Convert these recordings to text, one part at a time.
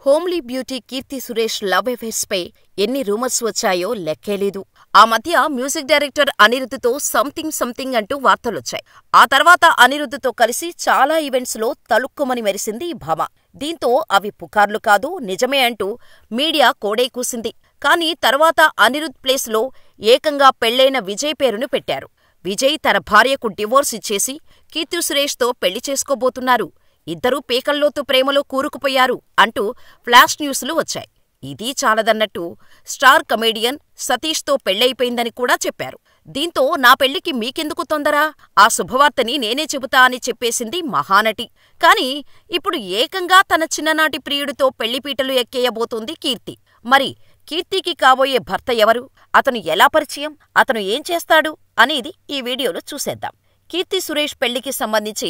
Homely beauty Keerthy Suresh love affairs పై ఎన్ని rumours వచ్చాయో లెక్కేలేదు. ఆ మధ్య మ్యూజిక్ డైరెక్టర్ అనిరుద్ధ్ సంథింగ్ అంటూ వార్తలొచ్చాయి. ఆ తర్వాత అనిరుద్ధ్ కలిసి చాలా ఈవెంట్స్ లో తళుక్కుమని మెరిసింది ఈ భామ. దీంతో అవి పుకార్లు కాదు, నిజమే అంటూ మీడియా కోడై కూసింది. కానీ తర్వాత అనిరుద్ధ్ ప్లేస్ లో ఏకంగా పెళ్లైన విజయ్ పేరును పెట్టారు. విజయ్ తన భార్యకు డివోర్స్ ఇచ్చేసి కీర్తి సురేష్ తో పెళ్లి చేసుకోబోతున్నారు. ఇద్దరూ పీకల్లోతు ప్రేమలో కూరుకుపోయారు అంటూ ఫ్లాష్ న్యూస్లు వచ్చాయి. ఇదీ చాలదన్నట్టు స్టార్ కమెడియన్ సతీష్తో పెళ్లయిపోయిందని కూడా చెప్పారు. దీంతో నా పెళ్లికి మీకెందుకు తొందర, ఆ శుభవార్తని నేనే చెబుతా అని చెప్పేసింది మహానటి. కాని ఇప్పుడు ఏకంగా తన చిన్ననాటి ప్రియుడితో పెళ్లిపీటలు ఎక్కేయబోతోంది కీర్తి. మరి కీర్తికి కాబోయే భర్త ఎవరు, అతను ఎలా పరిచయం, అతను ఏం చేస్తాడు అనేది ఈ వీడియోలో చూసేద్దాం. కీర్తి సురేష్ పెళ్లికి సంబంధించి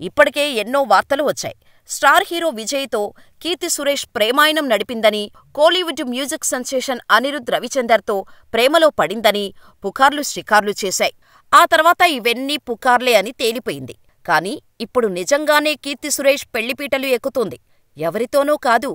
ఇప్పటికే ఎన్నో వార్తలు వచ్చాయి. Star hero విజయ్తో Keerthy Suresh ప్రేమాయణం నడిపిందని, Kollywood music sensation Anirudh రవిచందర్తో ప్రేమలో పడిందని పుకార్లు షికార్లు చేశాయి. ఆ తర్వాత ఇవన్నీ పుకార్లే అని తేలిపోయింది. కానీ ఇప్పుడు నిజంగానే కీర్తి సురేష్ పెళ్లిపీటలు ఎక్కుతోంది. ఎవరితోనో కాదు,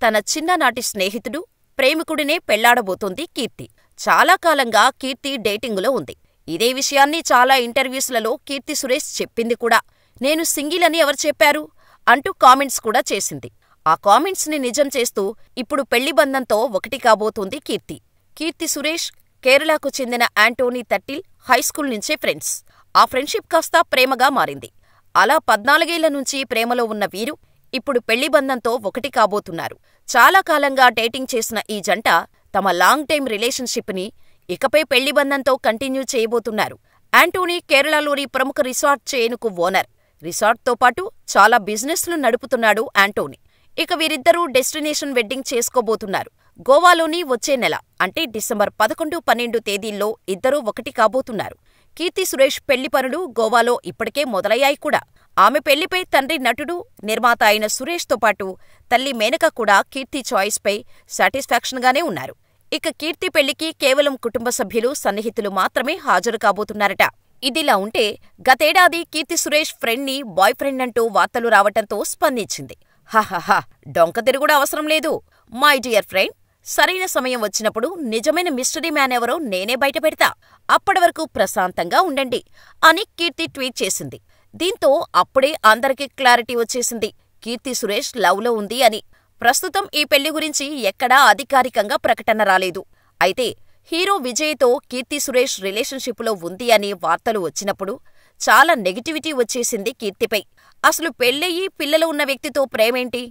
తన చిన్ననాటి స్నేహితుడు, ప్రేమికుడినే పెళ్లాడబోతోంది కీర్తి. చాలా కాలంగా కీర్తి డేటింగులో ఉంది. ఇదే విషయాన్ని చాలా ఇంటర్వ్యూస్లలో కీర్తి సురేష్ చెప్పింది కూడా. నేను సింగిల్ అని ఎవరు చెప్పారు అంటూ కామెంట్స్ కూడా చేసింది. ఆ కామెంట్స్ ని నిజం చేస్తూ ఇప్పుడు పెళ్లి బంధంతో ఒకటి కాబోతోంది కీర్తి. కీర్తి సురేష్ కేరళకు చెందిన యాంటోనీ తట్టిల్ హైస్కూల్ నుంచే ఫ్రెండ్స్. ఆ ఫ్రెండ్షిప్ కాస్త ప్రేమగా మారింది. అలా 14 ఏళ్ల నుంచి ప్రేమలో ఉన్న వీరు ఇప్పుడు పెళ్లి బంధంతో ఒకటి కాబోతున్నారు. చాలా కాలంగా డేటింగ్ చేసిన ఈ జంట తమ లాంగ్ టైమ్ రిలేషన్షిప్ ని ఇకపై పెళ్లి బంధంతో కంటిన్యూ చేయబోతున్నారు. యాంటోనీ కేరళలోని ప్రముఖ రిసార్ట్ చైనుకు ఓనర్. రిసార్ట్తో పాటు చాలా బిజినెస్లు నడుపుతున్నాడు యాంటోనీ. ఇక వీరిద్దరూ డెస్టినేషన్ వెడ్డింగ్ చేసుకోబోతున్నారు. గోవాలోని వచ్చే నెల అంటే డిసెంబర్ 11, 12 తేదీల్లో ఇద్దరూ ఒకటి కాబోతున్నారు. కీర్తి సురేష్ పెళ్లి పనులు గోవాలో ఇప్పటికే మొదలయ్యాయి కూడా. ఆమె పెళ్లిపై తండ్రి నటుడు, నిర్మాత అయిన సురేష్తో పాటు తల్లి మేనక కూడా కీర్తి చాయిస్పై సాటిస్ఫాక్షన్గానే ఉన్నారు. ఇక కీర్తి పెళ్లికి కేవలం కుటుంబ సభ్యులు, సన్నిహితులు మాత్రమే హాజరు కాబోతున్నారట. ఇదిలా ఉంటే గతేడాది కీర్తి సురేష్ ఫ్రెండ్ని బాయ్ ఫ్రెండ్ అంటూ వార్తలు రావటంతో స్పందించింది. హహహ, డొంక తిరుగుడు అవసరం లేదు మై డియర్ ఫ్రెండ్. సరైన సమయం వచ్చినప్పుడు నిజమైన మిస్టరీ మ్యాన్ ఎవరో నేనే బయటపెడతా. అప్పటివరకు ప్రశాంతంగా ఉండండి అని కీర్తి ట్వీట్ చేసింది. దీంతో అప్పుడే అందరికీ క్లారిటీ వచ్చేసింది కీర్తి సురేష్ లవ్లో ఉంది అని. ప్రస్తుతం ఈ పెళ్లి గురించి ఎక్కడా అధికారికంగా ప్రకటన రాలేదు. అయితే హీరో విజయ్తో కీర్తి సురేష్ రిలేషన్షిప్లో ఉంది అని వార్తలు వచ్చినప్పుడు చాలా నెగిటివిటీ వచ్చేసింది కీర్తిపై. అసలు పెళ్లయ్యి పిల్లలు ఉన్న వ్యక్తితో ప్రేమేంటి,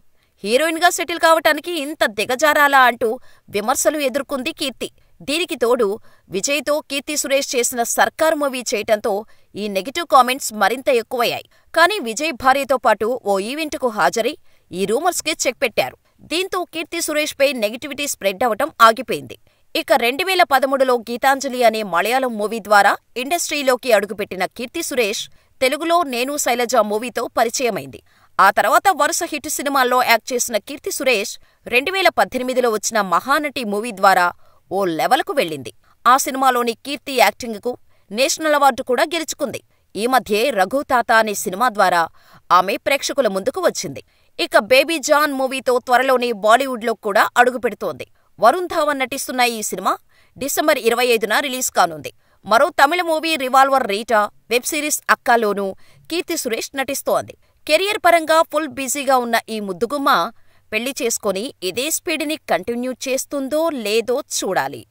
హీరోయిన్గా సెటిల్ కావటానికి ఇంత దిగజారాలా అంటూ విమర్శలు ఎదుర్కొంది కీర్తి. దీనికి తోడు విజయ్తో కీర్తి సురేష్ చేసిన సర్కార్ మూవీ చేయటంతో ఈ నెగిటివ్ కామెంట్స్ మరింత ఎక్కువయ్యాయి. కానీ విజయ్ భార్యతో పాటు ఓ ఈవెంట్కు హాజరై ఈ రూమర్స్కి చెక్ పెట్టారు. దీంతో కీర్తి సురేష్పై నెగిటివిటీ స్ప్రెడ్ అవటం ఆగిపోయింది. ఇక 2013లో గీతాంజలి అనే మలయాళం మూవీ ద్వారా ఇండస్ట్రీలోకి అడుగుపెట్టిన కీర్తి సురేష్ తెలుగులో నేను శైలజ మూవీతో పరిచయమైంది. ఆ తర్వాత వరుస హిట్ సినిమాల్లో యాక్ట్ చేసిన కీర్తి సురేష్ 2018లో వచ్చిన మహానటి మూవీ ద్వారా ఓ లెవెల్కు వెళ్ళింది. ఆ సినిమాలోని కీర్తి యాక్టింగ్కు నేషనల్ అవార్డు కూడా గెలుచుకుంది. ఈ మధ్యే రఘు తాత అనే సినిమా ద్వారా ఆమె ప్రేక్షకుల ముందుకు వచ్చింది. ఇక బేబీ జాన్ మూవీతో త్వరలోనే బాలీవుడ్లో కూడా అడుగుపెడుతోంది. వరుణ్ ధావన్ నటిస్తున్న ఈ సినిమా డిసెంబర్ 25న రిలీజ్ కానుంది. మరో తమిళ movie revolver Rita, web series అక్కాలోనూ కీర్తి సురేష్ నటిస్తోంది. కెరియర్ పరంగా ఫుల్ బిజీగా ఉన్న ఈ ముద్దుగుమ్మ పెళ్లి చేసుకుని ఇదే స్పీడ్ని కంటిన్యూ చేస్తుందో లేదో చూడాలి.